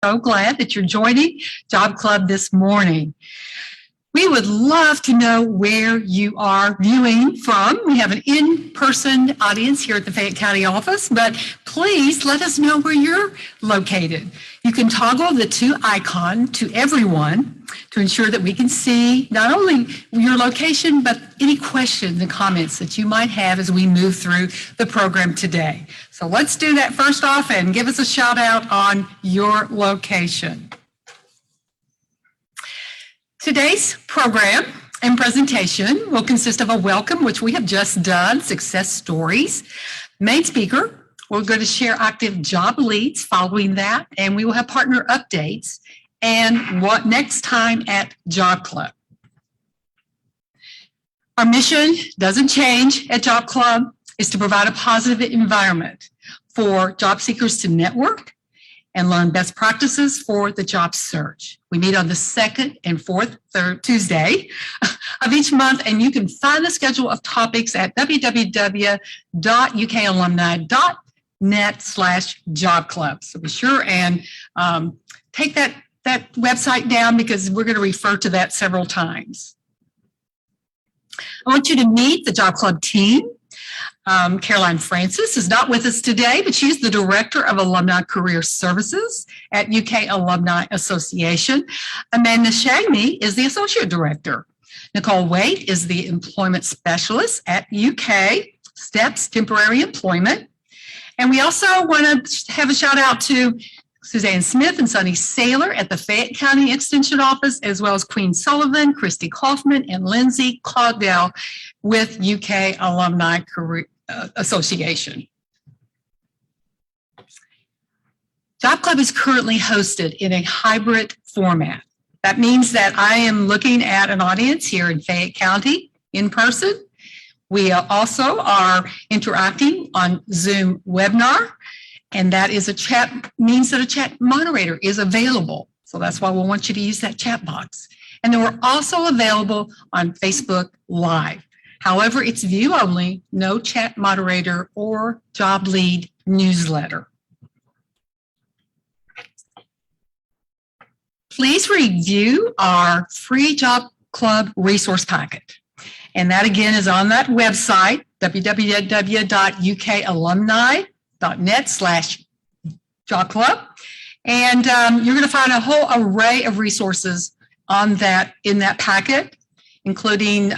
So glad that you're joining Job Club this morning. We would love to know where you are viewing from. We have an in-person audience here at the Fayette County office, but please let us know where you're located. You can toggle the to icon to everyone to ensure that we can see not only your location, but any questions and comments that you might have as we move through the program today. So let's do that first off and give us a shout out on your location. Today's program and presentation will consist of a welcome, which we have just done, success stories. Main speaker, we're going to share active job leads following that, and we will have partner updates and what next time at Job Club. Our mission doesn't change at Job Club, is to provide a positive environment for job seekers to network and learn best practices for the job search. We meet on the second and fourth Tuesday of each month, and you can find the schedule of topics at www.ukalumni.net/jobclub. So be sure and take that website down because we're going to refer to that several times. I want you to meet the Job Club team. Caroline Francis is not with us today, but she's the Director of Alumni Career Services at UK Alumni Association. Amanda Shagme is the Associate Director. Nicole Waite is the Employment Specialist at UK Steps Temporary Employment. And we also want to have a shout out to Suzanne Smith and Sunny Saylor at the Fayette County Extension Office, as well as Queen Sullivan, Christy Kaufman, and Lindsay Caudell with UK Alumni Career Association. Job Club is currently hosted in a hybrid format. That means that I am looking at an audience here in Fayette County in person. We also are interacting on Zoom webinar, and that is means that a chat moderator is available. So that's why we want you to use that chat box. And then we're also available on Facebook Live. However, it's view only, no chat moderator or job lead newsletter. Please review our free Job Club resource packet. And that again is on that website, www.ukalumni.net/jobclub. And you're going to find a whole array of resources on that in that packet, including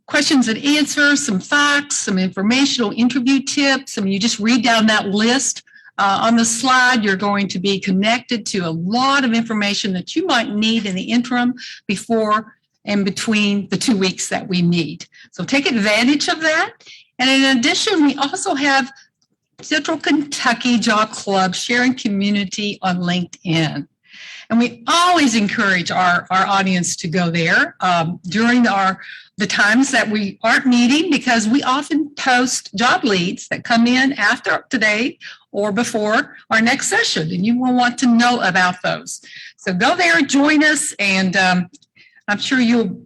questions and answers, some facts, some informational interview tips. I mean, you just read down that list. On the slide, you're going to be connected to a lot of information that you might need in the interim, before and between the 2 weeks that we meet. So take advantage of that. And in addition, we also have Central Kentucky Job Club sharing community on LinkedIn. And we always encourage our audience to go there during the times that we aren't meeting, because we often post job leads that come in after today or before our next session, and you will want to know about those. So go there, join us, and I'm sure you'll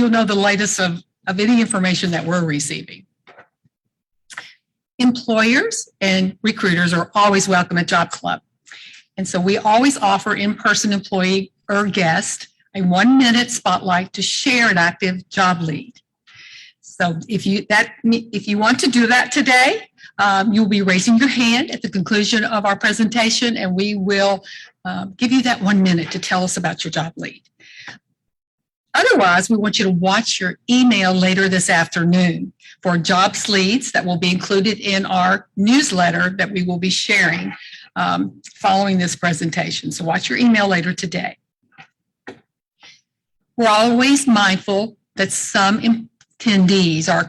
know the latest of any information that we're receiving. Employers and recruiters are always welcome at Job Club. And so we always offer in-person employee or guest a 1-minute spotlight to share an active job lead. So if you want to do that today, you'll be raising your hand at the conclusion of our presentation, and we will give you that 1 minute to tell us about your job lead. Otherwise, we want you to watch your email later this afternoon for jobs leads that will be included in our newsletter that we will be sharing following this presentation. So watch your email later today. We're always mindful that some attendees are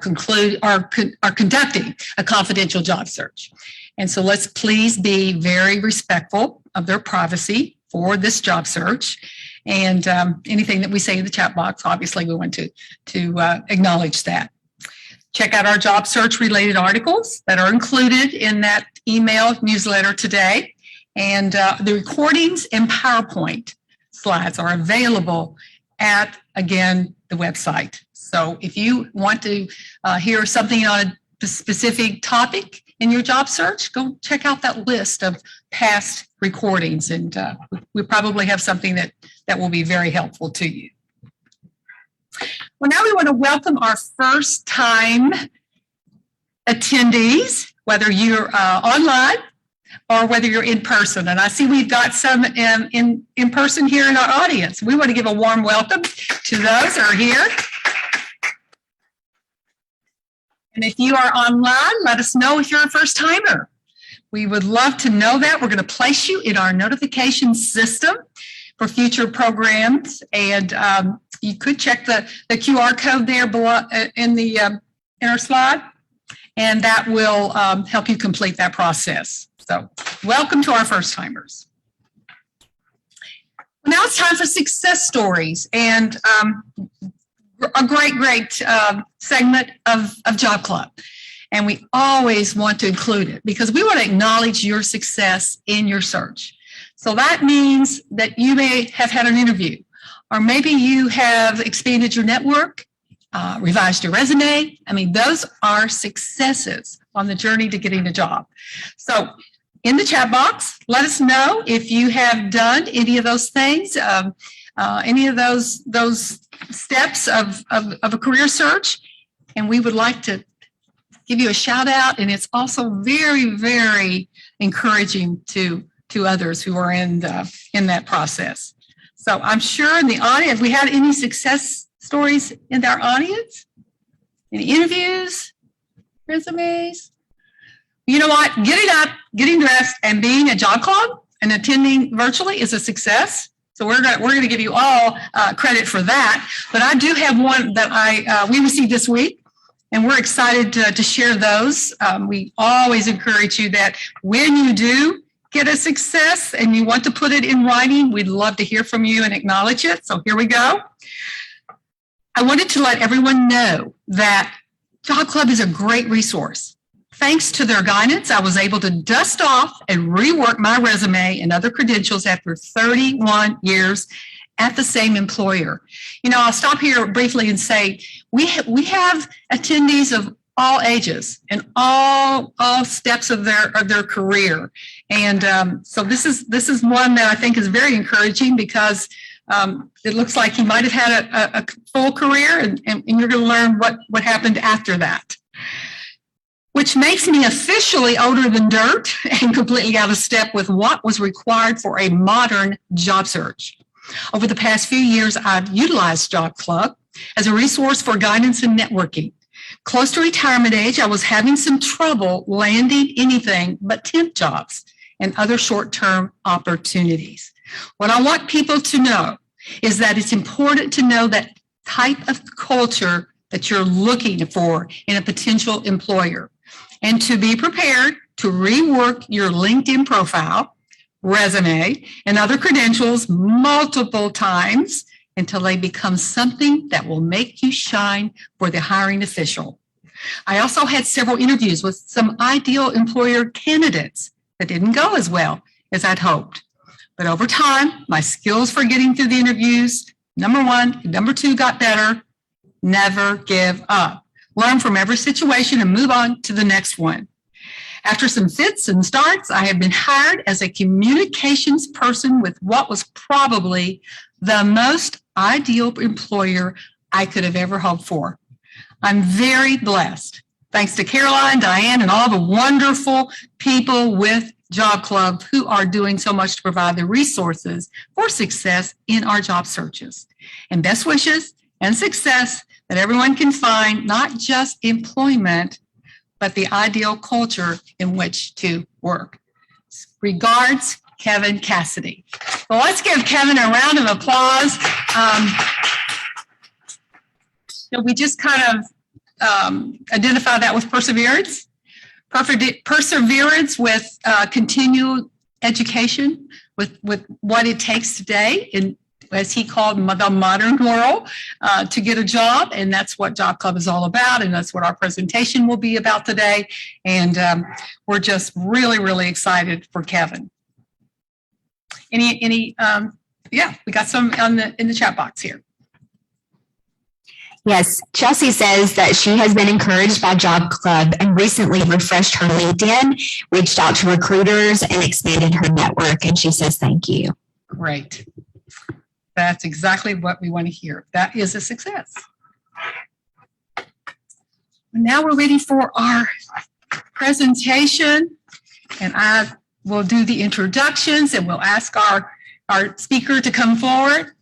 conducting a confidential job search. And so let's please be very respectful of their privacy for this job search. And anything that we say in the chat box, obviously we want to acknowledge that. Check out our job search related articles that are included in that email newsletter today. And the recordings and PowerPoint slides are available at, again, the website. So if you want to hear something on a specific topic, in your job search, go check out that list of past recordings, and we probably have something that will be very helpful to you. Well, now we want to welcome our first time attendees, whether you're online or whether you're in person. And I see we've got some in person here in our audience. We want to give a warm welcome to those who are here. And if you are online, let us know if you're a first timer. We would love to know that. We're going to place you in our notification system for future programs. And you could check the QR code there below in our slide, and that will help you complete that process. So welcome to our first timers. Now it's time for success stories, and a great segment of Job Club. And we always want to include it because we want to acknowledge your success in your search. So that means that you may have had an interview, or maybe you have expanded your network, revised your resume. I mean, those are successes on the journey to getting a job. So in the chat box, let us know if you have done any of those things, any of those steps of a career search, and we would like to give you a shout out. And it's also very, very encouraging to others who are in that process. So I'm sure in the audience, we had any success stories in our audience? Any interviews, resumes? You know what? Getting up, getting dressed, and being at Job Club and attending virtually is a success. So we're going to give you all credit for that. But I do have one that we received this week, and we're excited to share those. We always encourage you that when you do get a success and you want to put it in writing, we'd love to hear from you and acknowledge it. So here we go. I wanted to let everyone know that Job Club is a great resource. Thanks to their guidance, I was able to dust off and rework my resume and other credentials after 31 years at the same employer. You know, I'll stop here briefly and say we have attendees of all ages and all steps of their career, and so this is one that I think is very encouraging because it looks like he might have had a full career, and you're going to learn what happened after that. Which makes me officially older than dirt and completely out of step with what was required for a modern job search. Over the past few years, I've utilized Job Club as a resource for guidance and networking. Close to retirement age, I was having some trouble landing anything but temp jobs and other short-term opportunities. What I want people to know is that it's important to know that type of culture that you're looking for in a potential employer, and to be prepared to rework your LinkedIn profile, resume, and other credentials multiple times until they become something that will make you shine for the hiring official. I also had several interviews with some ideal employer candidates that didn't go as well as I'd hoped. But over time, my skills for getting through the interviews, number one, number two, got better. Never give up. Learn from every situation and move on to the next one. After some fits and starts, I have been hired as a communications person with what was probably the most ideal employer I could have ever hoped for. I'm very blessed. Thanks to Carla and Diane and all the wonderful people with Job Club who are doing so much to provide the resources for success in our job searches. And best wishes and success that everyone can find not just employment, but the ideal culture in which to work. Regards, Kevin Cassidy. Well, let's give Kevin a round of applause. We just kind of identify that with perseverance. Perseverance with continued education, with what it takes today in, as he called the modern world, to get a job. And that's what Job Club is all about. And that's what our presentation will be about today. And we're just really, really excited for Kevin. Yeah, we got some in the chat box here. Yes, Chelsea says that she has been encouraged by Job Club and recently refreshed her LinkedIn, reached out to recruiters, and expanded her network. And she says, thank you. Great. That's exactly what we want to hear. That is a success. Now we're ready for our presentation, and I will do the introductions and we'll ask our speaker to come forward.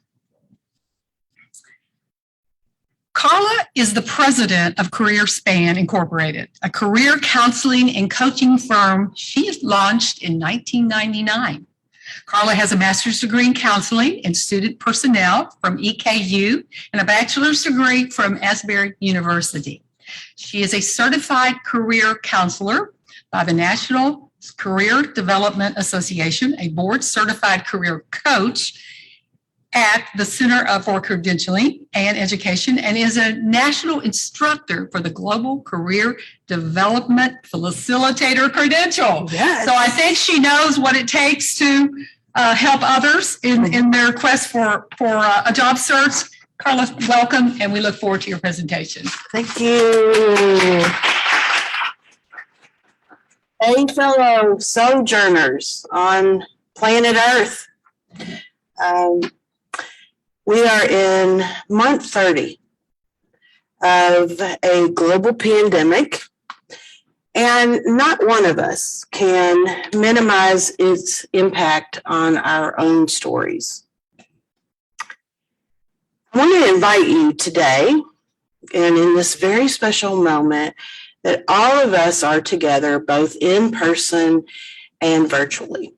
Carla is the president of Career Span Incorporated, a career counseling and coaching firm she launched in 1999. Carla has a master's degree in counseling and student personnel from EKU and a bachelor's degree from Asbury University. She is a certified career counselor by the National Career Development Association, a board certified career coach at the Center for Credentialing and Education, and is a national instructor for the Global Career Development Facilitator Credential. Yes. So I think she knows what it takes to help others in their quest for a job search. Carla, welcome, and we look forward to your presentation. Thank you. Hey, fellow sojourners on planet Earth. We are in month 30 of a global pandemic, and not one of us can minimize its impact on our own stories. I want to invite you today, and in this very special moment, that all of us are together, both in person and virtually.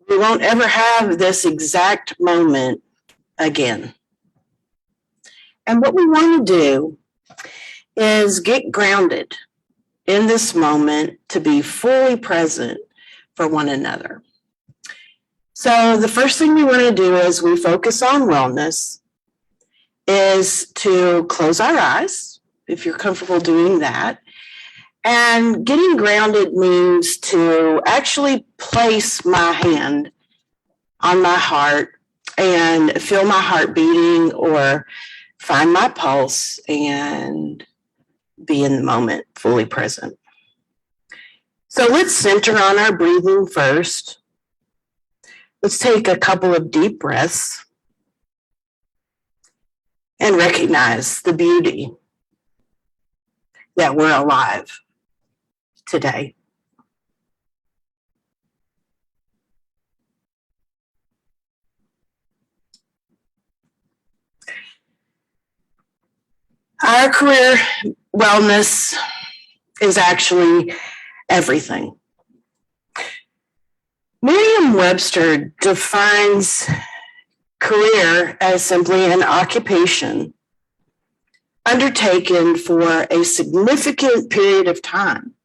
We won't ever have this exact moment again. And what we want to do is get grounded in this moment to be fully present for one another. So the first thing we want to do as we focus on wellness is to close our eyes, if you're comfortable doing that. And getting grounded means to actually place my hand on my heart and feel my heart beating, or find my pulse and be in the moment, fully present. So let's center on our breathing first. Let's take a couple of deep breaths and recognize the beauty that we're alive today. Our career wellness is actually everything. Merriam-Webster defines career as simply an occupation undertaken for a significant period of time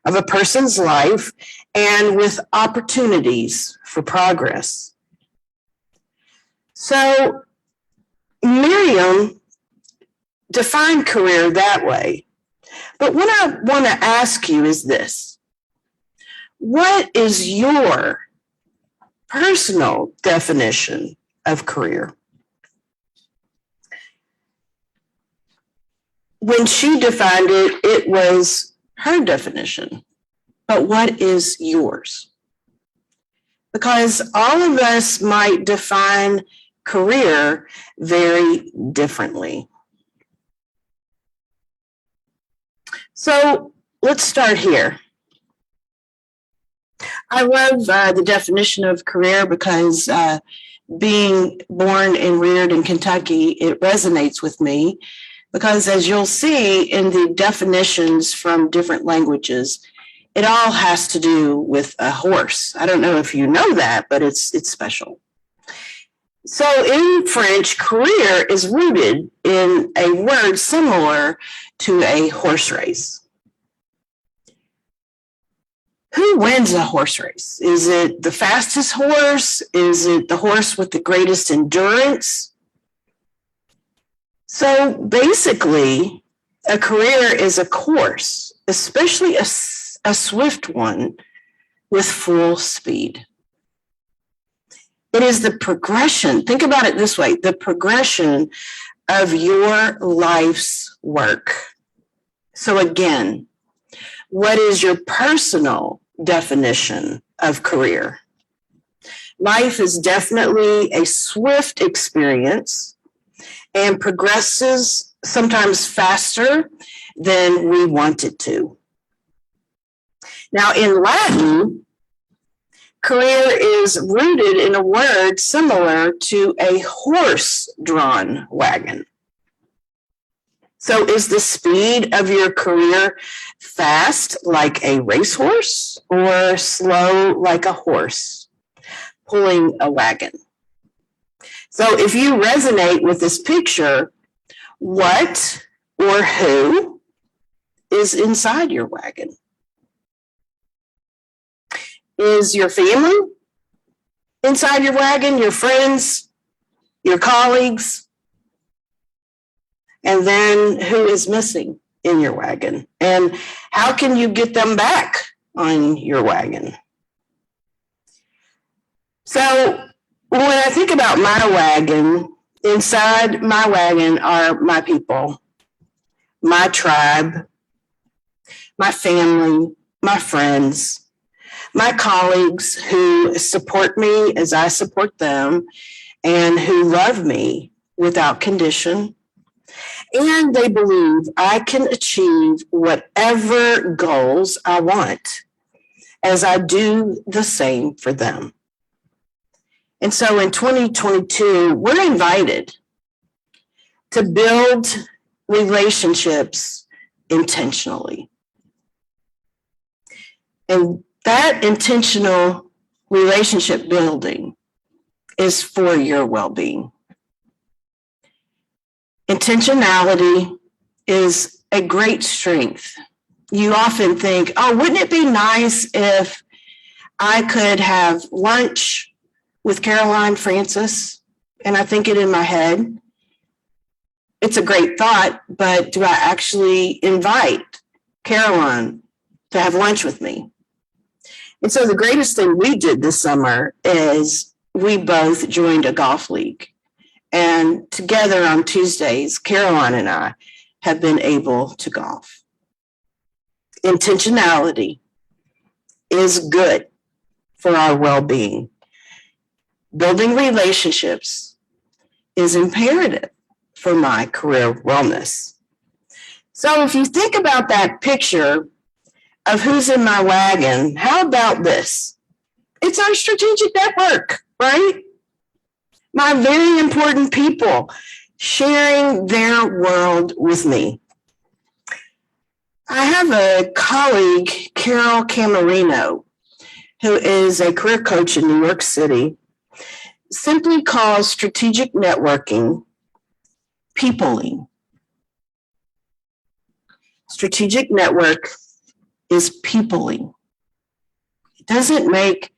of a person's life and with opportunities for progress. So Merriam defined career that way. But what I want to ask you is this: what is your personal definition of career? When she defined it, it was her definition. But what is yours? Because all of us might define career very differently. So let's start here. I love the definition of career because being born and reared in Kentucky, it resonates with me because, as you'll see in the definitions from different languages, it all has to do with a horse. I don't know if you know that, but it's special. So in French, career is rooted in a word similar to a horse race. Who wins a horse race? Is it the fastest horse? Is it the horse with the greatest endurance? So basically, a career is a course, especially a swift one with full speed. It is the progression. Think about it this way: the progression of your life's work. So again, what is your personal definition of career? Life is definitely a swift experience and progresses sometimes faster than we want it to. Now, in Latin, career is rooted in a word similar to a horse-drawn wagon. So is the speed of your career fast like a racehorse or slow like a horse pulling a wagon? So if you resonate with this picture, what or who is inside your wagon? Is your family inside your wagon, your friends, your colleagues? And then who is missing in your wagon? And how can you get them back on your wagon? So when I think about my wagon, inside my wagon are my people, my tribe, my family, my friends, my colleagues who support me as I support them and who love me without condition. And they believe I can achieve whatever goals I want as I do the same for them. And so in 2022, we're invited to build relationships intentionally. And that intentional relationship building is for your well-being. Intentionality is a great strength. You often think, oh, wouldn't it be nice if I could have lunch with Caroline Francis? And I think it in my head. It's a great thought, but do I actually invite Caroline to have lunch with me? And so the greatest thing we did this summer is we both joined a golf league. And together on Tuesdays, Caroline and I have been able to golf. Intentionality is good for our well-being. Building relationships is imperative for my career wellness. So if you think about that picture of who's in my wagon, how about this? It's our strategic network, right? My very important people sharing their world with me. I have a colleague, Carol Camarino, who is a career coach in New York City, simply calls strategic networking peopling. Strategic network is peopling. It doesn't make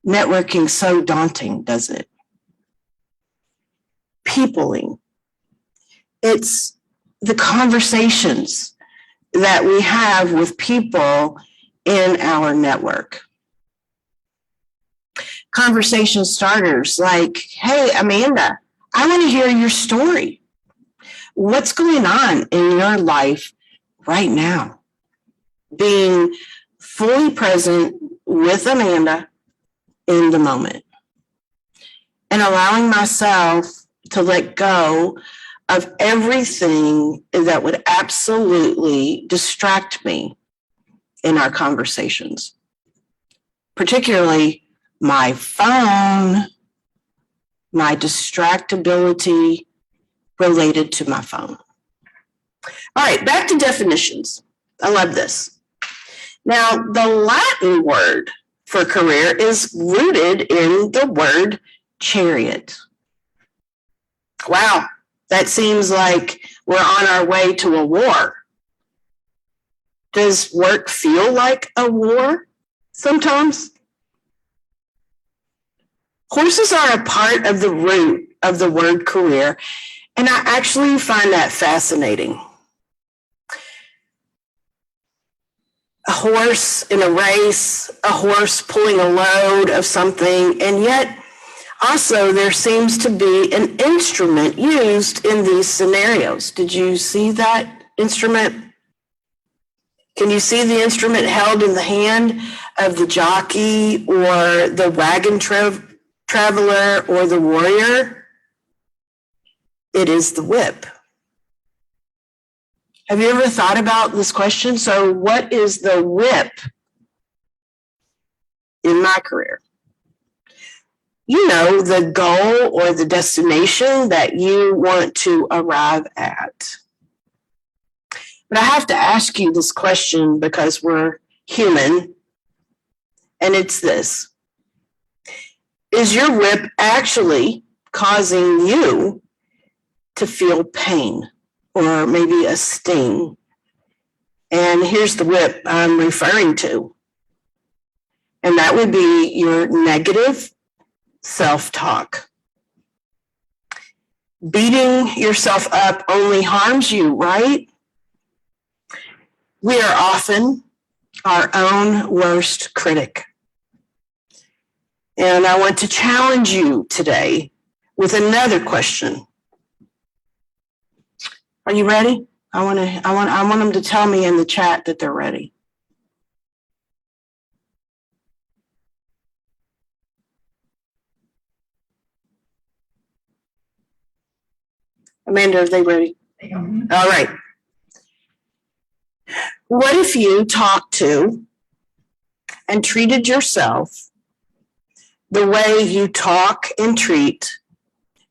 networking so daunting, does it? Peopling. It's the conversations that we have with people in our network. Conversation starters like, hey, Amanda, I want to hear your story. What's going on in your life right now? Being fully present with Amanda in the moment and allowing myself to let go of everything that would absolutely distract me in our conversations, particularly my phone, my distractibility related to my phone. All right, back to definitions. I love this. Now, the Latin word for career is rooted in the word chariot. Wow, that seems like we're on our way to a war. Does work feel like a war sometimes? Horses are a part of the root of the word career, and I actually find that fascinating. A horse in a race, a horse pulling a load of something, and yet Also, there seems to be an instrument used in these scenarios. Did you see that instrument? Can you see the instrument held in the hand of the jockey or the wagon traveler or the warrior? It is the whip. Have you ever thought about this question? So what is the whip in my career? You know, the goal or the destination that you want to arrive at. But I have to ask you this question because we're human, and it's this. Is your whip actually causing you to feel pain or maybe a sting? And here's the whip I'm referring to. And that would be your negative self-talk. Beating yourself up only harms you, right? We are often our own worst critic. And I want to challenge you today with another question. Are you ready? I want them to tell me in the chat that they're ready. Amanda, are they ready? All right. What if you talked to and treated yourself the way you talk and treat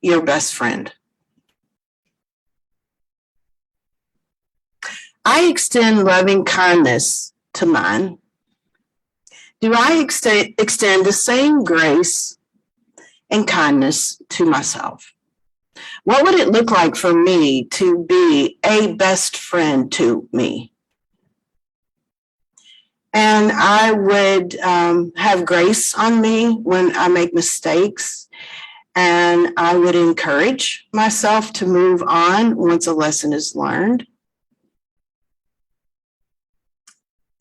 your best friend? I extend loving kindness to mine. Do I extend the same grace and kindness to myself? What would it look like for me to be a best friend to me? And I would have grace on me when I make mistakes, and I would encourage myself to move on once a lesson is learned.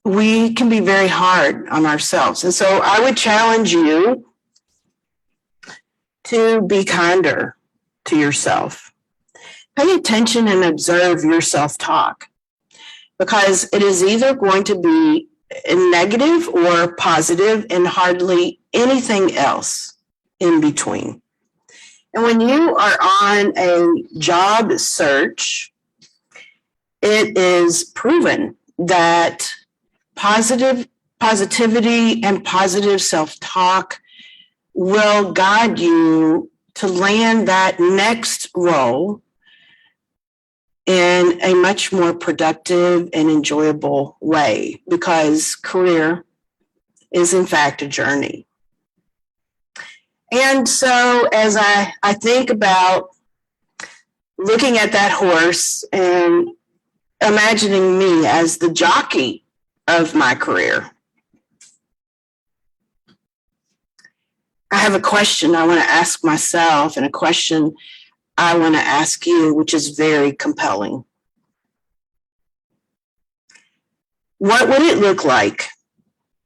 We can be very hard on ourselves. And so I would challenge you to be kinder to yourself. Pay attention and observe your self-talk, because it is either going to be negative or positive and hardly anything else in between. And when you are on a job search, it is proven that positivity and positive self-talk will guide you to land that next role in a much more productive and enjoyable way, because career is in fact a journey. And so as I think about looking at that horse and imagining me as the jockey of my career, I have a question I want to ask myself and a question I want to ask you, which is very compelling. What would it look like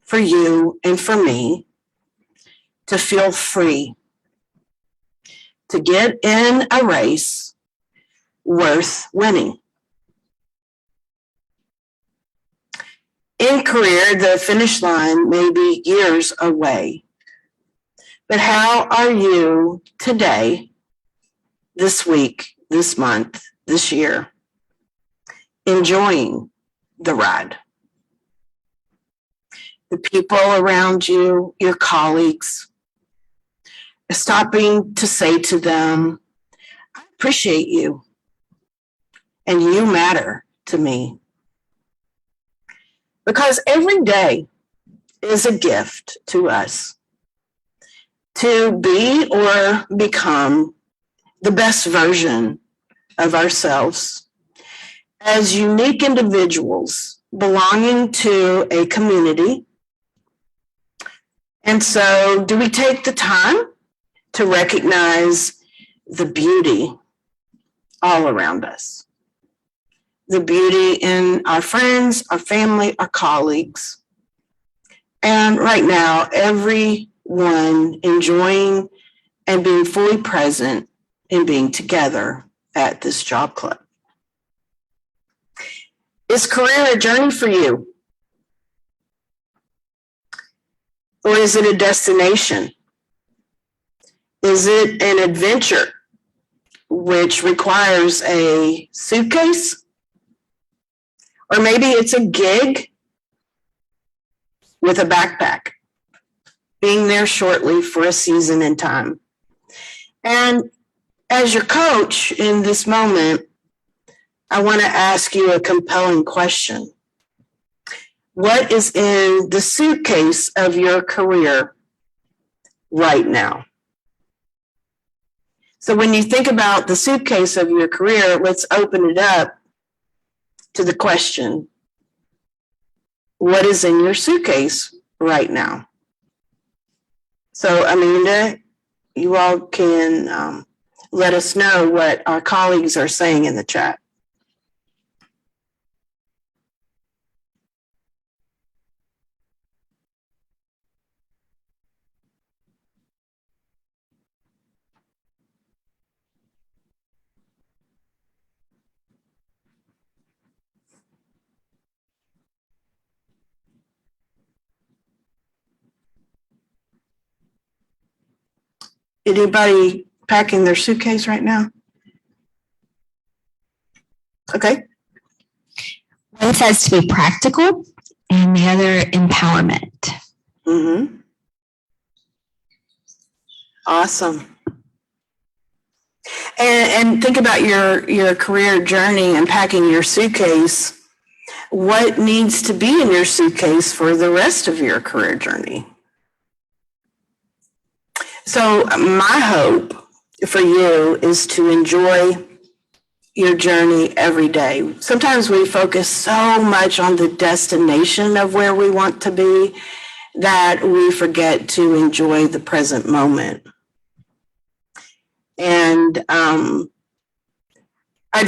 for you and for me to feel free to get in a race worth winning? In career, the finish line may be years away. But how are you today, this week, this month, this year, enjoying the ride? The people around you, your colleagues, stopping to say to them, I appreciate you, and you matter to me. Because every day is a gift to us to be or become the best version of ourselves as unique individuals belonging to a community. And so, do we take the time to recognize the beauty all around us? The beauty in our friends, our family, our colleagues. And right now, everyone enjoying and being fully present and being together at this job club. Is career a journey for you? Or is it a destination? Is it an adventure which requires a suitcase? Or maybe it's a gig with a backpack, being there shortly for a season in time. And as your coach in this moment, I want to ask you a compelling question. What is in the suitcase of your career right now? So when you think about the suitcase of your career, let's open it up to the question, what is in your suitcase right now? So Amanda, you all can let us know what our colleagues are saying in the chat. Anybody packing their suitcase right now? Okay. One says to be practical and the other empowerment. Mm-hmm. Awesome. And think about your career journey and packing your suitcase. What needs to be in your suitcase for the rest of your career journey? So my hope for you is to enjoy your journey every day. Sometimes we focus so much on the destination of where we want to be that we forget to enjoy the present moment. And I'd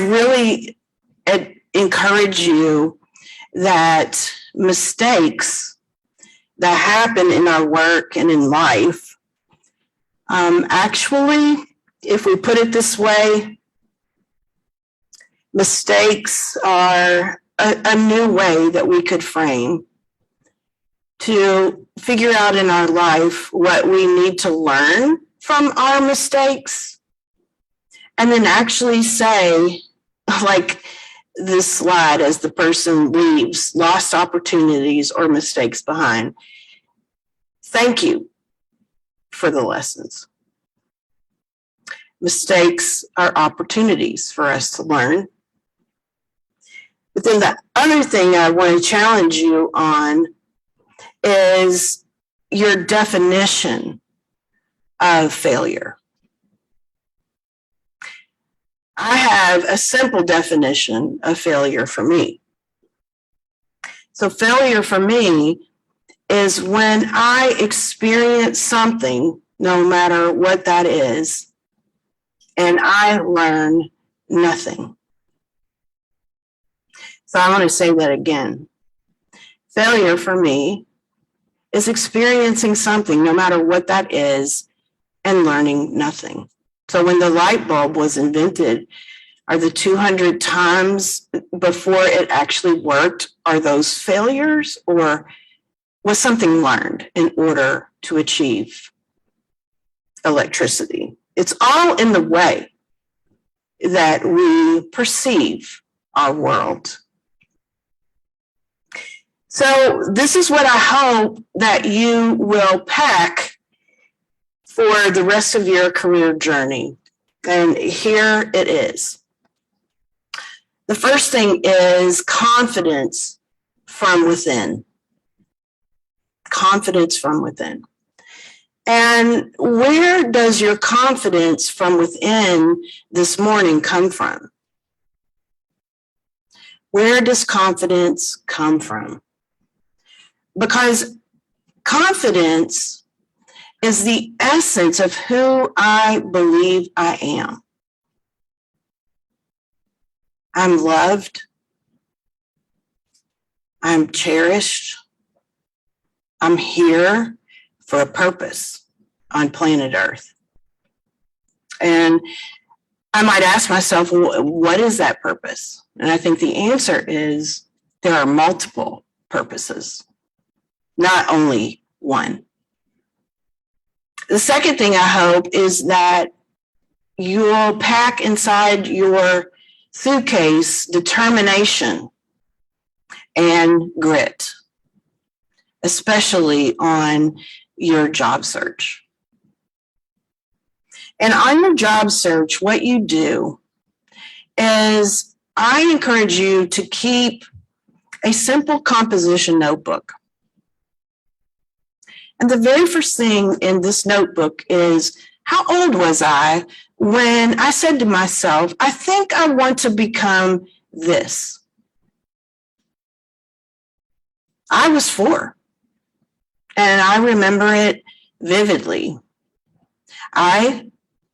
really encourage you that mistakes that happen in our work and in life, actually, if we put it this way, mistakes are a new way that we could frame to figure out in our life what we need to learn from our mistakes, and then actually say, like this slide, as the person leaves lost opportunities or mistakes behind, thank you for the lessons. Mistakes are opportunities for us to learn. But then the other thing I want to challenge you on is your definition of failure. I have a simple definition of failure for me. So failure for me is when I experience something, no matter what that is, and I learn nothing. So I want to say that again. Failure for me is experiencing something, no matter what that is, and learning nothing. So when the light bulb was invented, are the 200 times before it actually worked, are those failures, or was something learned in order to achieve electricity? It's all in the way that we perceive our world. So this is what I hope that you will pack for the rest of your career journey. And here it is. The first thing is confidence from within. Confidence from within. And where does your confidence from within this morning come from? Where does confidence come from? Because confidence is the essence of who I believe I am. I'm loved. I'm cherished. I'm here for a purpose on planet Earth. And I might ask myself, what is that purpose? And I think the answer is there are multiple purposes, not only one. The second thing I hope is that you'll pack inside your suitcase determination and grit, especially on your job search. And on your job search, what you do is I encourage you to keep a simple composition notebook. And the very first thing in this notebook is, how old was I when I said to myself, I think I want to become this? I was 4, and I remember it vividly. I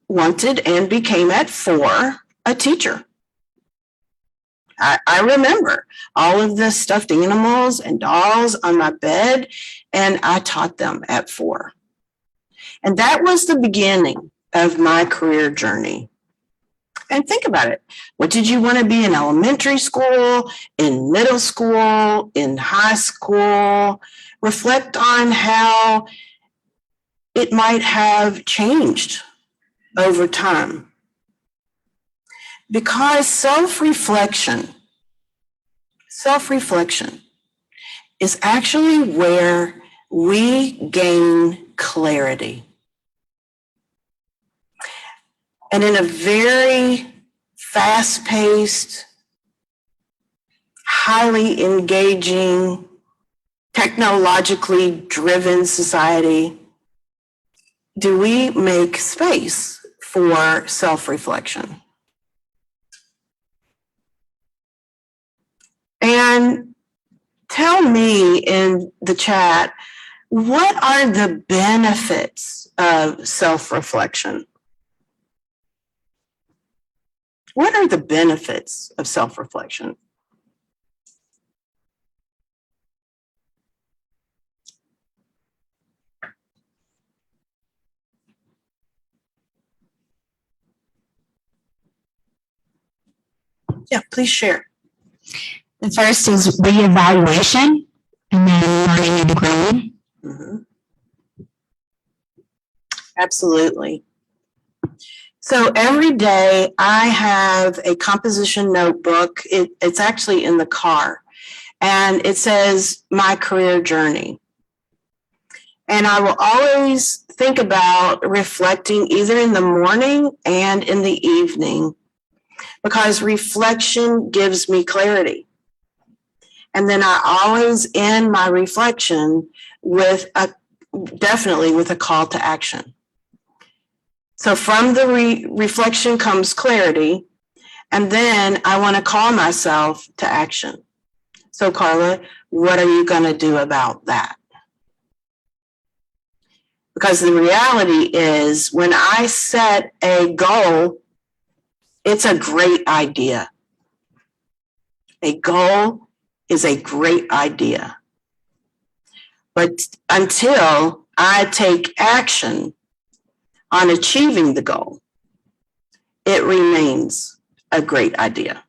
wanted and became at 4 a teacher. I remember all of the stuffed animals and dolls on my bed, and I taught them at 4. And that was the beginning of my career journey. And think about it. What did you want to be in elementary school, in middle school, in high school? Reflect on how it might have changed over time. Because self-reflection is actually where we gain clarity. And in a very fast-paced, highly engaging, technologically driven society, do we make space for self-reflection? And tell me in the chat, what are the benefits of self-reflection? What are the benefits of self-reflection? Yeah, please share. The first is reevaluation, and then learning and growing. Mm-hmm. Absolutely. So every day I have a composition notebook. It's actually in the car, and it says my career journey. And I will always think about reflecting either in the morning and in the evening, because reflection gives me clarity. And then I always end my reflection with definitely with a call to action. So from the reflection comes clarity, and then I want to call myself to action. So Carla, what are you going to do about that? Because the reality is, when I set a goal, it's a great idea. A goal is a great idea. But until I take action on achieving the goal, it remains a great idea.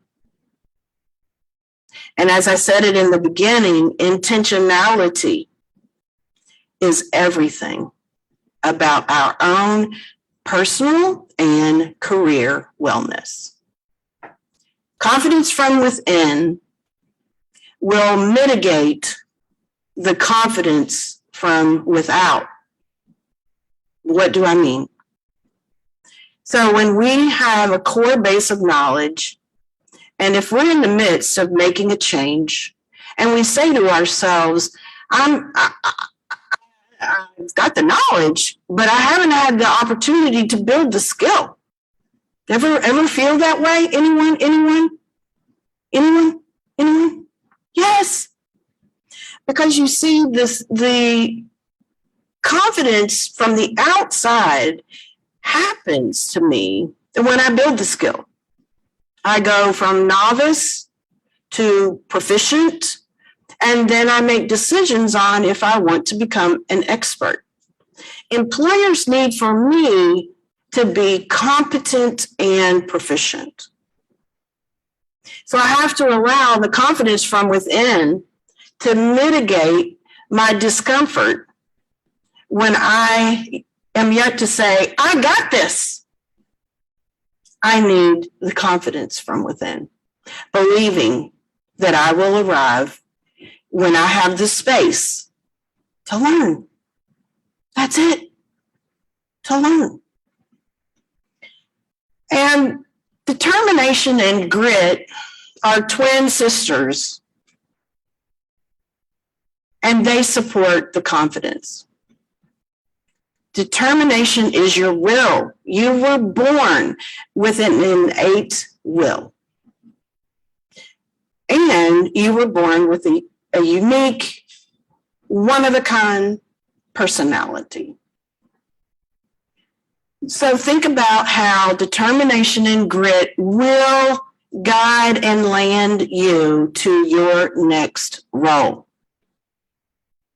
And as I said it in the beginning, intentionality is everything about our own personal and career wellness. Confidence from within will mitigate the confidence from without. What do I mean? So when we have a core base of knowledge, and if we're in the midst of making a change, and we say to ourselves, I've got the knowledge, but I haven't had the opportunity to build the skill. Ever feel that way? Anyone? Yes. Because you see the confidence from the outside happens to me when I build the skill. I go from novice to proficient, and then I make decisions on if I want to become an expert. Employers need for me to be competent and proficient. So I have to allow the confidence from within to mitigate my discomfort when I am yet to say, I got this. I need the confidence from within, believing that I will arrive when I have the space to learn. That's it, to learn. And determination and grit are twin sisters, and they support the confidence. Determination is your will. You were born with an innate will. And you were born with a unique, one-of-a-kind personality. So think about how determination and grit will guide and land you to your next role.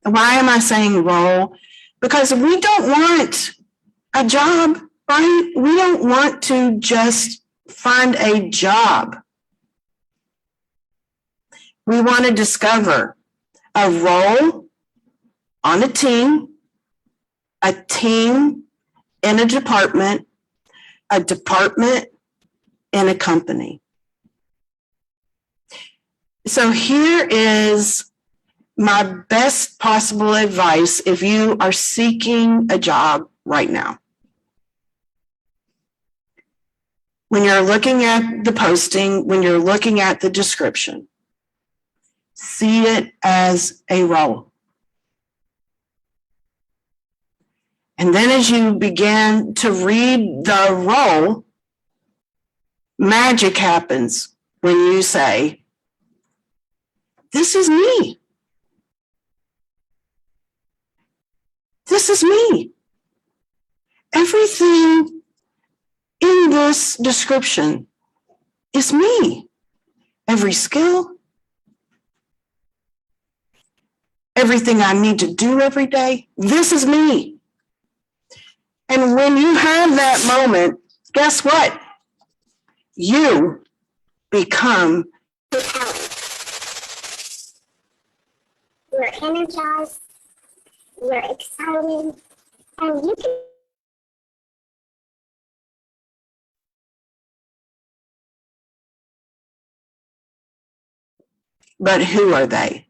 Why am I saying role? Because we don't want a job, right? We don't want to just find a job. We want to discover a role on a team in a department in a company. So here is my best possible advice if you are seeking a job right now. When you're looking at the posting, when you're looking at the description, see it as a role. And then as you begin to read the role, magic happens when you say, this is me. This is me. Everything in this description is me. Every skill, everything I need to do every day, this is me. And when you have that moment, guess what? You become you're energized, you're excited, and you can but who are they?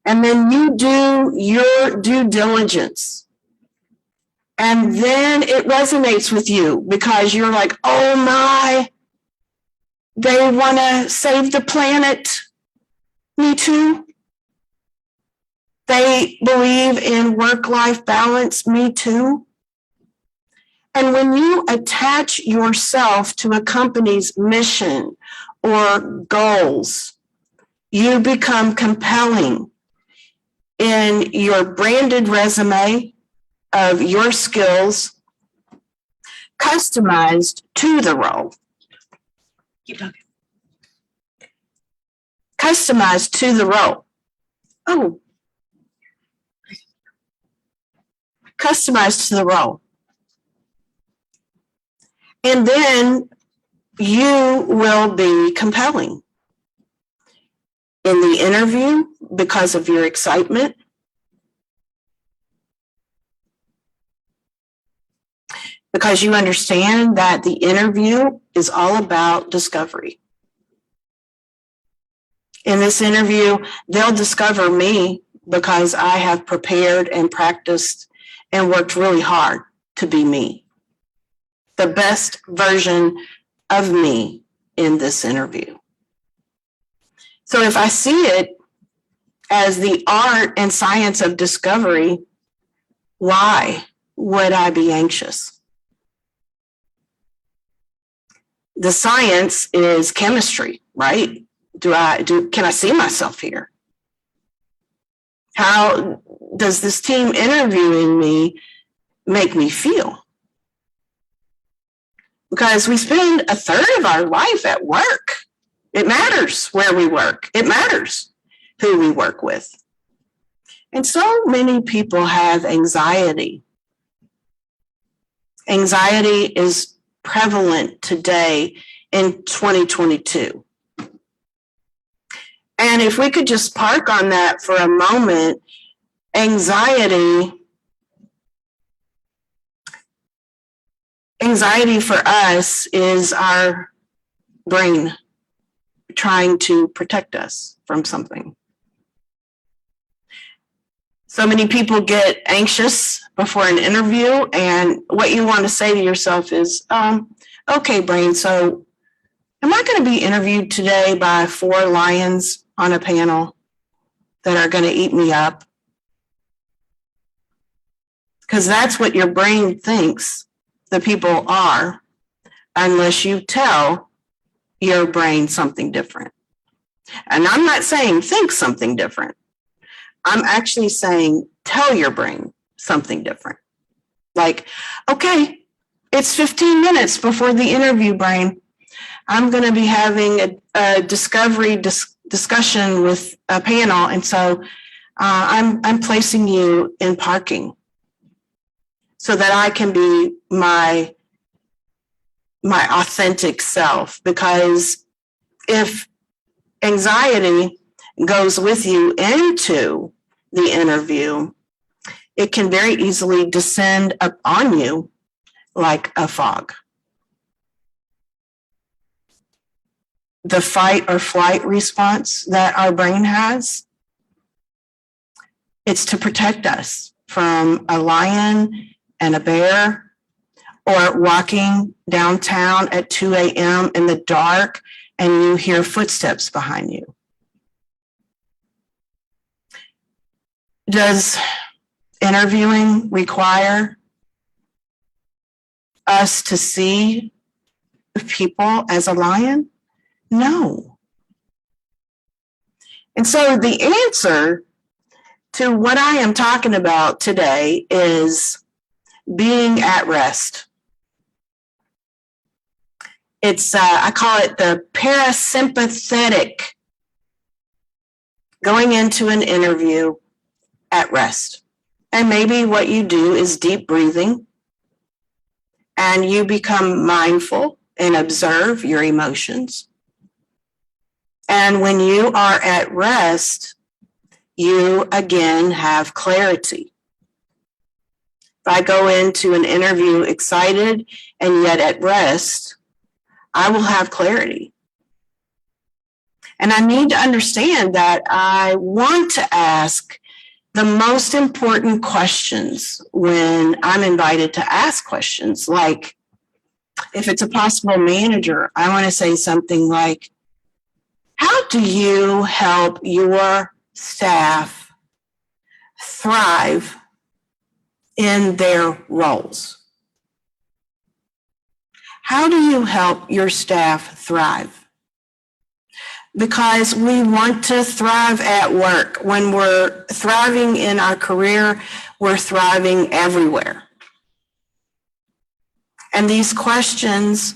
And then you do your due diligence. And then it resonates with you because you're like, oh my, they want to save the planet. Me too. They believe in work-life balance. Me too. And when you attach yourself to a company's mission or goals, you become compelling in your branded resume of your skills, customized to the role. Keep talking. Customized to the role. Oh. Customized to the role. And then you will be compelling in the interview because of your excitement. Because you understand that the interview is all about discovery. In this interview, they'll discover me because I have prepared and practiced and worked really hard to be me. The best version of me in this interview. So if I see it as the art and science of discovery, why would I be anxious? The science is chemistry, right? Can I see myself here? How does this team interviewing me make me feel? Because we spend a third of our life at work. It matters where we work. It matters who we work with. And so many people have anxiety Anxiety is prevalent today in 2022. And if we could just park on that for a moment, anxiety for us is our brain trying to protect us from something. So many people get anxious before an interview, and what you want to say to yourself is, okay, brain, so am I going to be interviewed today by 4 lions on a panel that are going to eat me up? Because that's what your brain thinks the people are, unless you tell your brain something different. And I'm not saying think something different. I'm actually saying tell your brain something different. Like, okay, it's 15 minutes before the interview, brain. I'm going to be having a discovery discussion with a panel, and so I'm placing you in parking so that I can be my authentic self. Because if anxiety goes with you into the interview, it can very easily descend up on you like a fog. The fight or flight response that our brain has, it's to protect us from a lion and a bear, or walking downtown at 2 a.m. in the dark and you hear footsteps behind you. Does interviewing require us to see people as a lion? No. And so the answer to what I am talking about today is being at rest. It's, I call it the parasympathetic, going into an interview at rest. And maybe what you do is deep breathing, and you become mindful and observe your emotions. And when you are at rest, you again have clarity. If I go into an interview excited and yet at rest, I will have clarity. And I need to understand that I want to ask the most important questions when I'm invited to ask questions. Like, if it's a possible manager, I want to say something like, how do you help your staff thrive in their roles? How do you help your staff thrive? Because we want to thrive at work. When we're thriving in our career, we're thriving everywhere. And these questions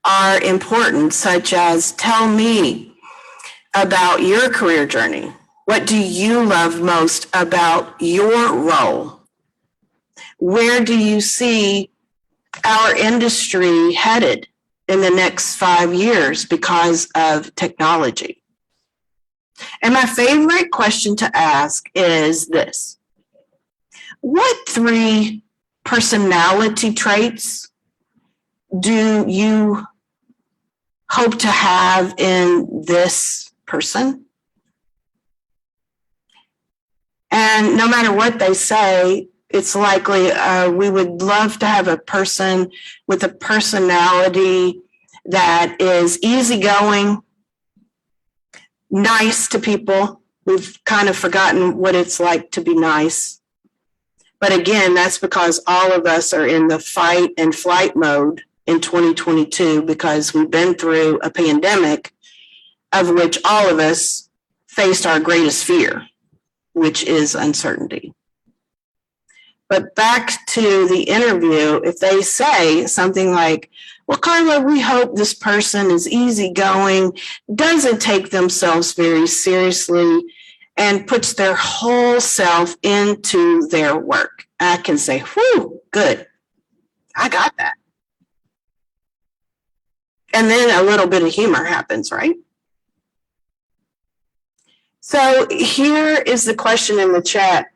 are important, such as, tell me about your career journey. What do you love most about your role? Where do you see our industry headed in the next 5 years because of technology? And my favorite question to ask is this: what 3 personality traits do you hope to have in this person? And no matter what they say, it's likely we would love to have a person with a personality that is easygoing, nice to people. We've kind of forgotten what it's like to be nice. But again, that's because all of us are in the fight and flight mode in 2022, because we've been through a pandemic of which all of us faced our greatest fear, which is uncertainty. But back to the interview, if they say something like, well, Carla, we hope this person is easygoing, doesn't take themselves very seriously, and puts their whole self into their work, I can say, whew, good. I got that. And then a little bit of humor happens, right? So here is the question in the chat.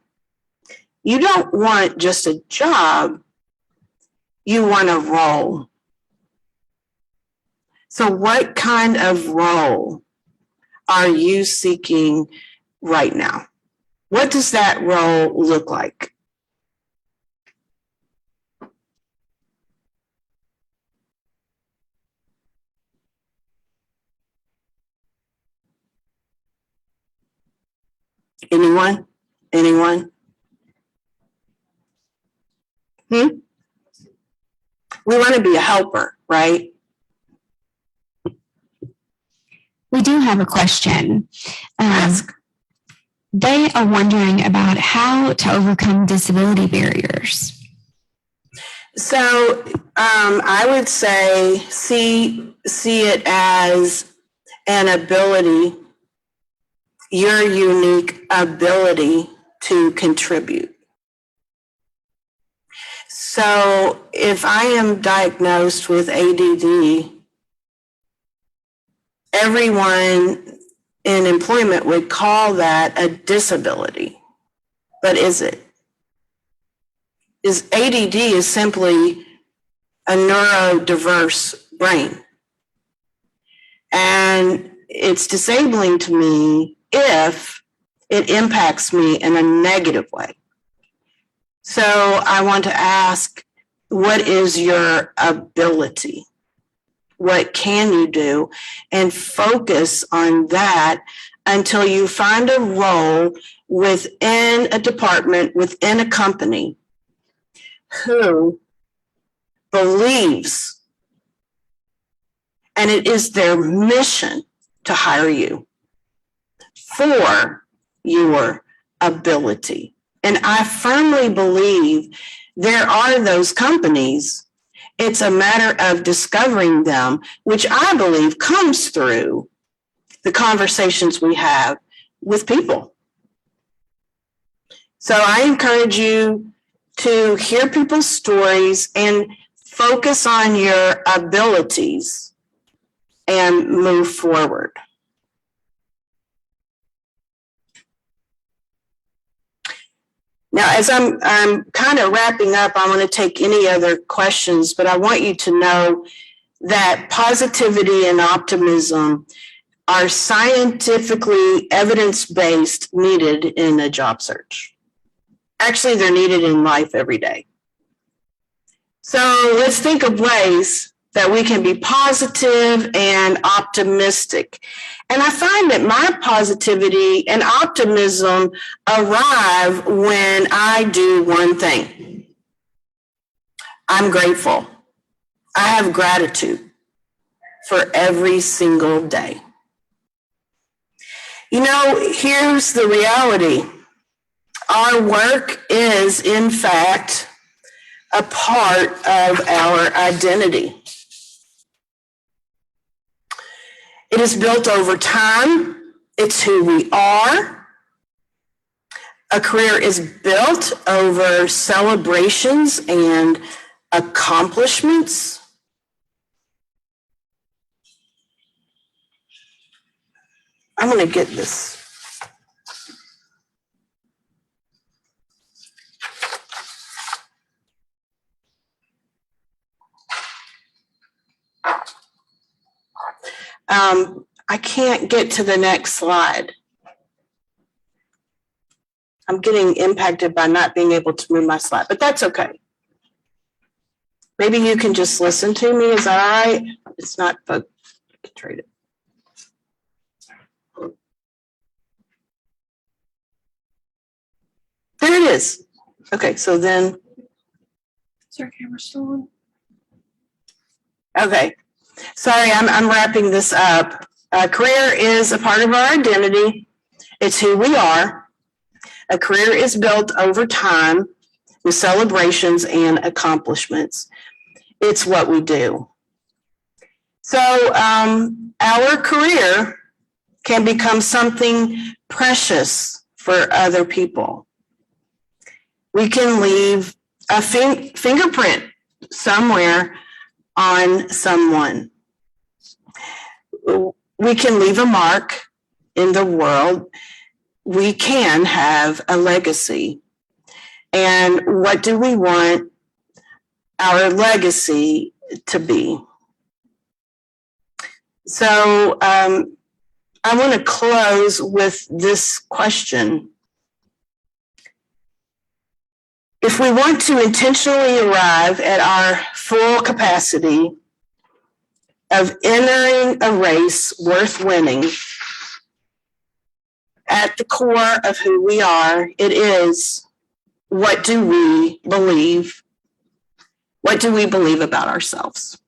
You don't want just a job, you want a role. So what kind of role are you seeking right now? What does that role look like? Anyone? Anyone? We want to be a helper, right? We do have a question. Ask. They are wondering about how to overcome disability barriers. So I would say see it as an ability, your unique ability to contribute. So if I am diagnosed with ADD, everyone in employment would call that a disability. But is it? ADD is simply a neurodiverse brain. And it's disabling to me if it impacts me in a negative way. So I want to ask, what is your ability? What can you do? And focus on that until you find a role within a department, within a company who believes, and it is their mission to hire you for your ability. And I firmly believe there are those companies. It's a matter of discovering them, which I believe comes through the conversations we have with people. So I encourage you to hear people's stories and focus on your abilities and move forward. Now, as I'm kind of wrapping up, I want to take any other questions, but I want you to know that positivity and optimism are scientifically evidence-based, needed in a job search. Actually, they're needed in life every day. So let's think of ways that we can be positive and optimistic. And I find that my positivity and optimism arrive when I do one thing. I'm grateful. I have gratitude for every single day. You know, here's the reality. Our work is, in fact, a part of our identity. It is built over time. It's who we are. A career is built over celebrations and accomplishments. I'm going to get this. I can't get to the next slide. I'm getting impacted by not being able to move my slide, but that's okay. Maybe you can just listen to me. Is that all right? It's not trade it. There it is. Okay, so then. Is our camera still on? Okay. Sorry, I'm wrapping this up. Career is a part of our identity. It's who we are. A career is built over time with celebrations and accomplishments. It's what we do. So our career can become something precious for other people. We can leave a fingerprint somewhere on someone. We can leave a mark in the world. We can have a legacy. And what do we want our legacy to be? So I want to close with this question. If we want to intentionally arrive at our full capacity of entering a race worth winning, at the core of who we are, it is, what do we believe? What do we believe about ourselves?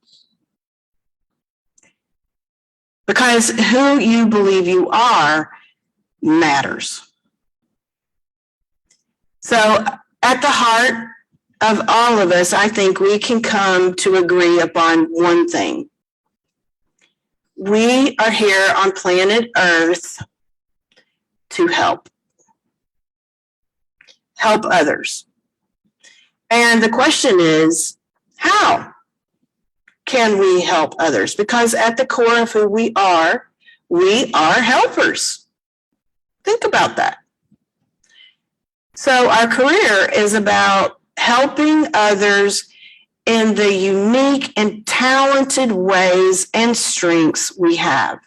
Because who you believe you are matters. So at the heart of all of us, I think we can come to agree upon one thing. We are here on planet Earth to help others. And the question is, how can we help others? Because at the core of who we are helpers. Think about that. So our career is about helping others in the unique and talented ways and strengths we have.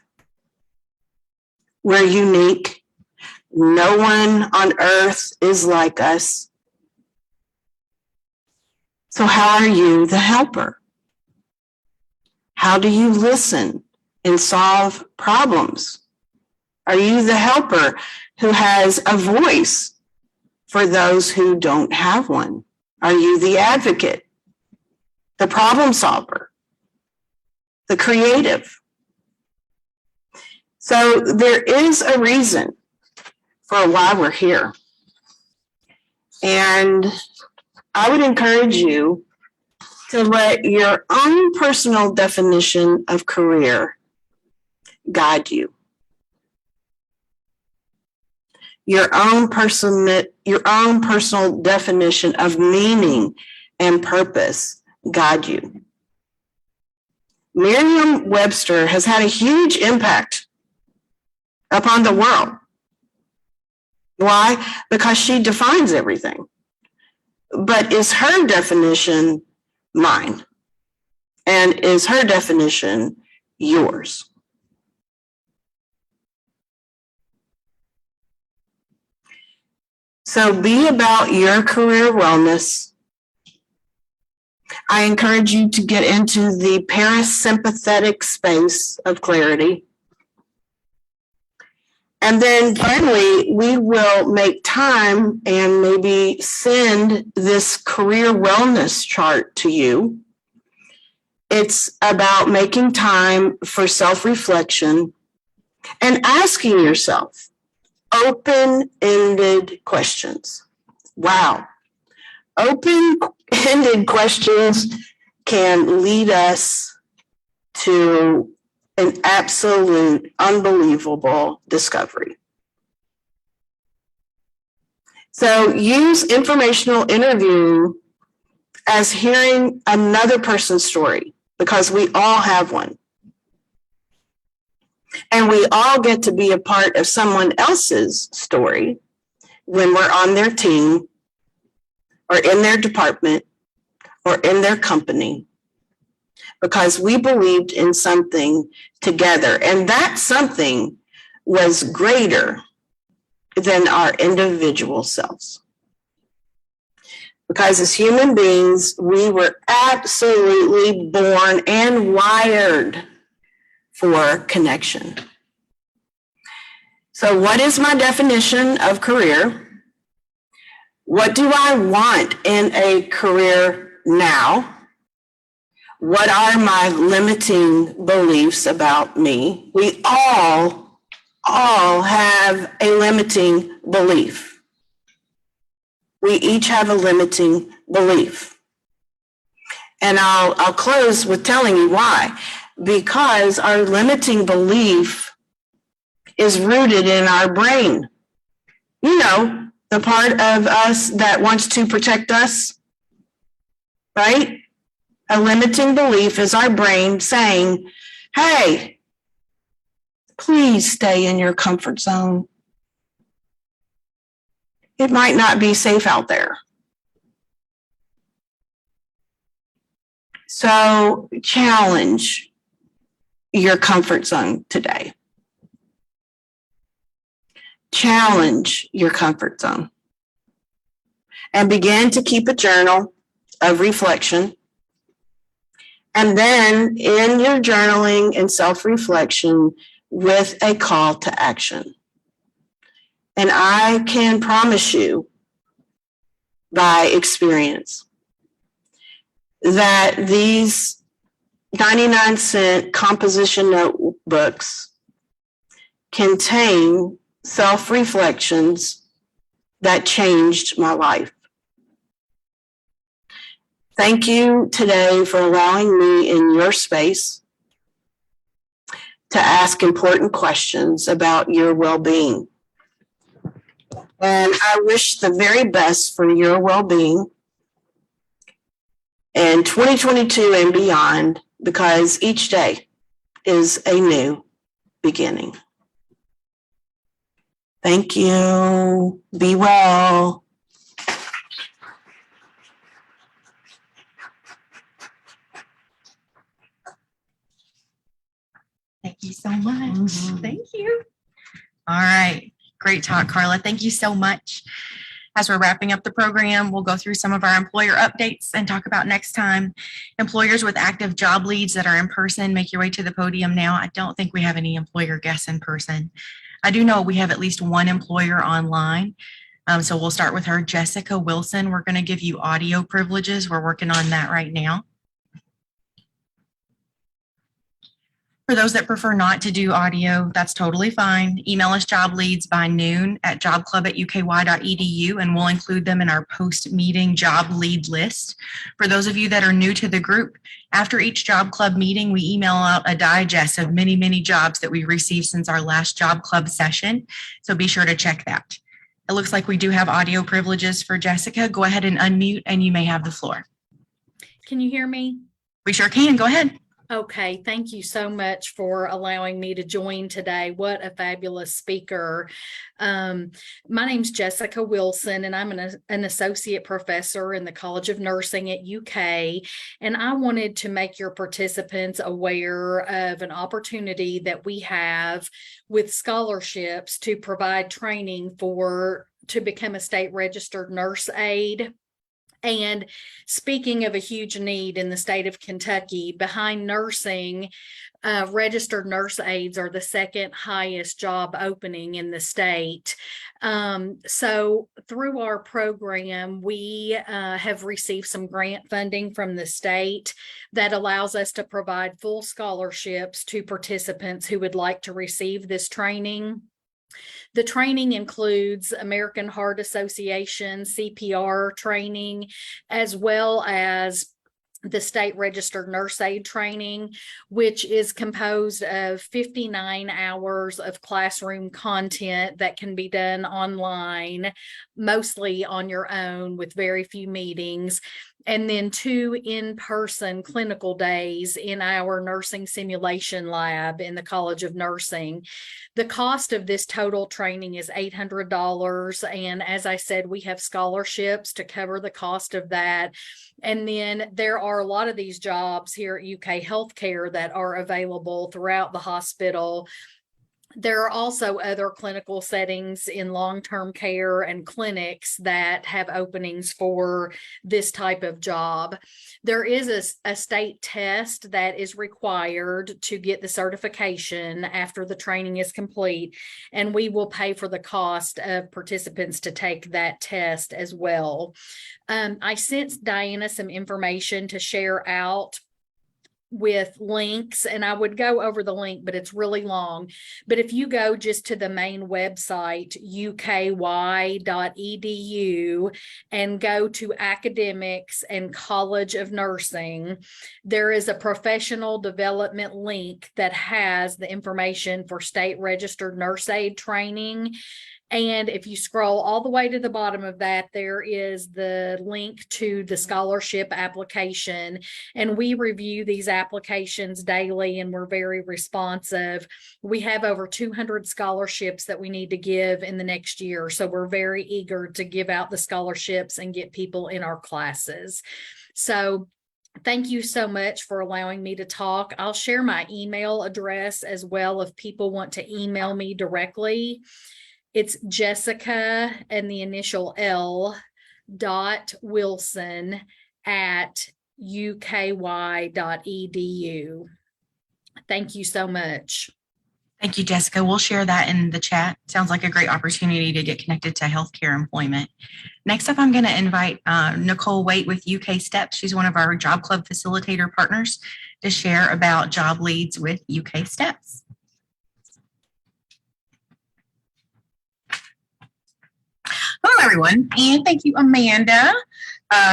We're unique. No one on earth is like us. So how are you the helper? How do you listen and solve problems? Are you the helper who has a voice for those who don't have one? Are you the advocate, the problem solver, the creative? So there is a reason for why we're here. And I would encourage you to let your own personal definition of career guide you. Your own personal definition of meaning and purpose guide you. Merriam-Webster has had a huge impact upon the world. Why? Because she defines everything. But is her definition mine? And is her definition yours? So be about your career wellness. I encourage you to get into the parasympathetic space of clarity. And then finally, we will make time and maybe send this career wellness chart to you. It's about making time for self-reflection and asking yourself open-ended questions. Wow. Open-ended questions can lead us to an absolute, unbelievable discovery. So use informational interview as hearing another person's story, because we all have one. And we all get to be a part of someone else's story when we're on their team or in their department or in their company, because we believed in something together. And that something was greater than our individual selves. Because as human beings, we were absolutely born and wired for connection. So what is my definition of career? What do I want in a career now? What are my limiting beliefs about me? We all have a limiting belief. We each have a limiting belief. And I'll close with telling you why. Because our limiting belief is rooted in our brain. You know, the part of us that wants to protect us, right? A limiting belief is our brain saying, hey, please stay in your comfort zone. It might not be safe out there. So challenge your comfort zone today. Challenge your comfort zone. And begin to keep a journal of reflection. And then in your journaling and self-reflection with a call to action. And I can promise you by experience that these 99-cent composition notebooks contain self-reflections that changed my life. Thank you today for allowing me in your space to ask important questions about your well-being. And I wish the very best for your well-being in 2022 and beyond, because each day is a new beginning. Thank you. Be well. Thank you so much. Thank you. All right. Great talk, Carla. Thank you so much. As we're wrapping up the program, we'll go through some of our employer updates and talk about next time. Employers with active job leads that are in person, make your way to the podium now. I don't think we have any employer guests in person. I do know we have at least one employer online. So we'll start with her, Jessica Wilson. We're going to give you audio privileges. We're working on that right now. For those that prefer not to do audio, that's totally fine. Email us job leads by noon at jobclub@uky.edu, and we'll include them in our post-meeting job lead list. For those of you that are new to the group, after each job club meeting, we email out a digest of many, many jobs that we've received since our last job club session. So be sure to check that. It looks like we do have audio privileges for Jessica. Go ahead and unmute, and you may have the floor. Can you hear me? We sure can. Go ahead. Okay, thank you so much for allowing me to join today. What a fabulous speaker. My name's Jessica Wilson, and I'm an associate professor in the College of Nursing at UK. And I wanted to make your participants aware of an opportunity that we have with scholarships to provide training to become a state registered nurse aide. And speaking of a huge need in the state of Kentucky, behind nursing, registered nurse aides are the second highest job opening in the state. So through our program, we have received some grant funding from the state that allows us to provide full scholarships to participants who would like to receive this training. The training includes American Heart Association CPR training, as well as the state registered nurse aide training, which is composed of 59 hours of classroom content that can be done online, mostly on your own with very few meetings, and then 2 in-person clinical days in our nursing simulation lab in the College of Nursing. The cost of this total training is $800. And as I said, we have scholarships to cover the cost of that. And then there are a lot of these jobs here at UK Healthcare that are available throughout the hospital. There are also other clinical settings in long-term care and clinics that have openings for this type of job. There is a state test that is required to get the certification after the training is complete, and we will pay for the cost of participants to take that test as well. I sent Diana some information to share out with links, and I would go over the link, but it's really long. But if you go just to the main website, uky.edu, and go to academics and College of Nursing, there is a professional development link that has the information for state registered nurse aide training. And if you scroll all the way to the bottom of that, there is the link to the scholarship application. And we review these applications daily and we're very responsive. We have over 200 scholarships that we need to give in the next year. So we're very eager to give out the scholarships and get people in our classes. So thank you so much for allowing me to talk. I'll share my email address as well if people want to email me directly. It's Jessica and the initial L .Wilson at uky.edu. Thank you so much. Thank you, Jessica. We'll share that in the chat. Sounds like a great opportunity to get connected to healthcare employment. Next up, I'm going to invite Nicole Waite with UK Steps. She's one of our Job Club facilitator partners to share about job leads with UK Steps. Hello, everyone, and thank you, Amanda.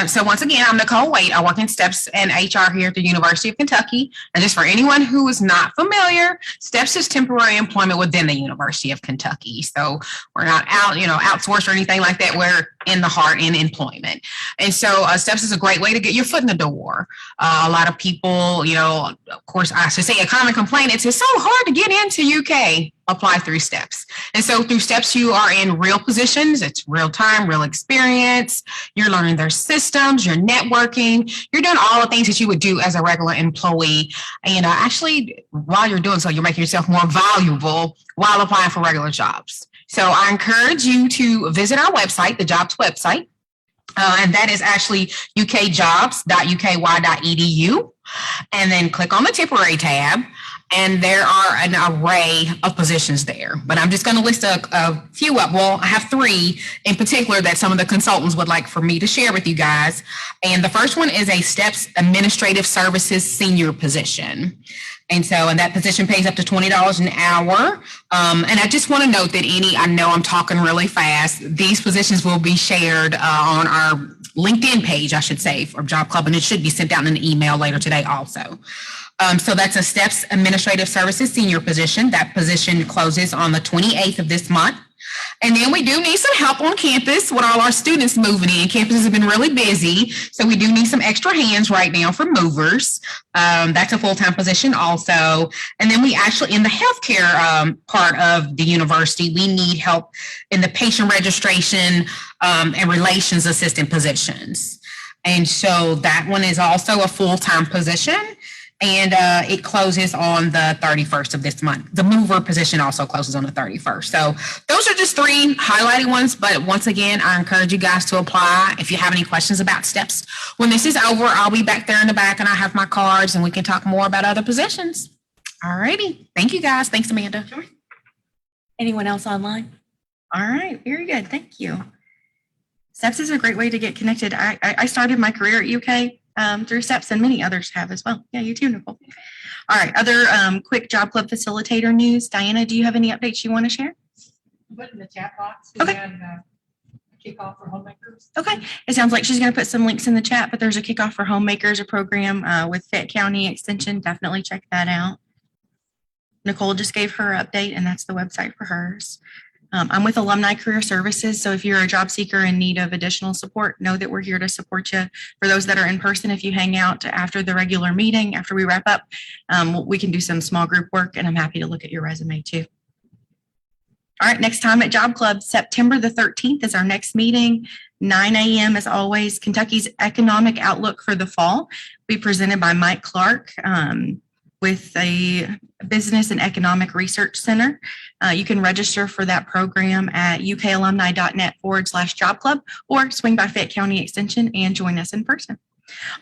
So once again, I'm Nicole Waite. I work in STEPS and HR here at the University of Kentucky. And just for anyone who is not familiar, STEPS is temporary employment within the University of Kentucky. So we're not outsourced or anything like that. We're in the heart in employment. And so STEPS is a great way to get your foot in the door. A lot of people, of course, I should say a common complaint, it's so hard to get into UK. Apply through STEPS. And so through STEPS, you are in real positions. It's real time, real experience. You're learning their systems, you're networking, you're doing all the things that you would do as a regular employee. And actually, while you're doing so, you're making yourself more valuable while applying for regular jobs. So I encourage you to visit our website, the jobs website. And that is actually ukjobs.uky.edu. And then click on the temporary tab. And there are an array of positions there. But I'm just going to list a few up. Well, I have three in particular that some of the consultants would like for me to share with you guys. And the first one is a STEPS Administrative Services Senior position. And that position pays up to $20 an hour. And I just want to note that I know I'm talking really fast. These positions will be shared on our LinkedIn page, I should say, for Job Club, and it should be sent out in an email later today also. So that's a STEPS Administrative Services Senior position. That position closes on the 28th of this month. And then we do need some help on campus with all our students moving in. Campuses have been really busy, so we do need some extra hands right now for movers. That's a full-time position also. And then we actually, in the healthcare part of the university, we need help in the patient registration and relations assistant positions. And so that one is also a full-time position. And it closes on the 31st of this month. The mover position also closes on the 31st. So those are just three highlighted ones. But once again, I encourage you guys to apply. If you have any questions about STEPS, when this is over, I'll be back there in the back and I have my cards and we can talk more about other positions. All righty. Thank you, guys. Thanks, Amanda. Sure. Anyone else online? All right. Very good. Thank you. STEPS is a great way to get connected. I started my career at UK. Through STEPS, and many others have as well. Yeah, you too, Nicole. All right, other quick Job Club facilitator news. Diana, do you have any updates you want to share? Put in the chat box. Okay. We had a kickoff for homemakers. Okay, it sounds like she's going to put some links in the chat, but there's a kickoff for homemakers, a program with Fayette County Extension. Definitely check that out. Nicole just gave her update, and that's the website for hers. I'm with Alumni Career Services, so if you're a job seeker in need of additional support, know that we're here to support you. For those that are in person, if you hang out after the regular meeting, after we wrap up, we can do some small group work, and I'm happy to look at your resume too. All right, next time at Job Club, September the 13th is our next meeting. 9 a.m. as always. Kentucky's Economic Outlook for the Fall will be presented by Mike Clark with a Business and Economic Research Center. You can register for that program at ukalumni.net/job club or swing by Fayette County Extension and join us in person.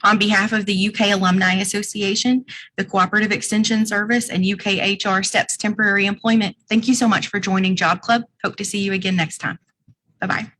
On behalf of the UK Alumni Association, the Cooperative Extension Service, and UK HR STEPS Temporary Employment, thank you so much for joining Job Club. Hope to see you again next time. Bye-bye.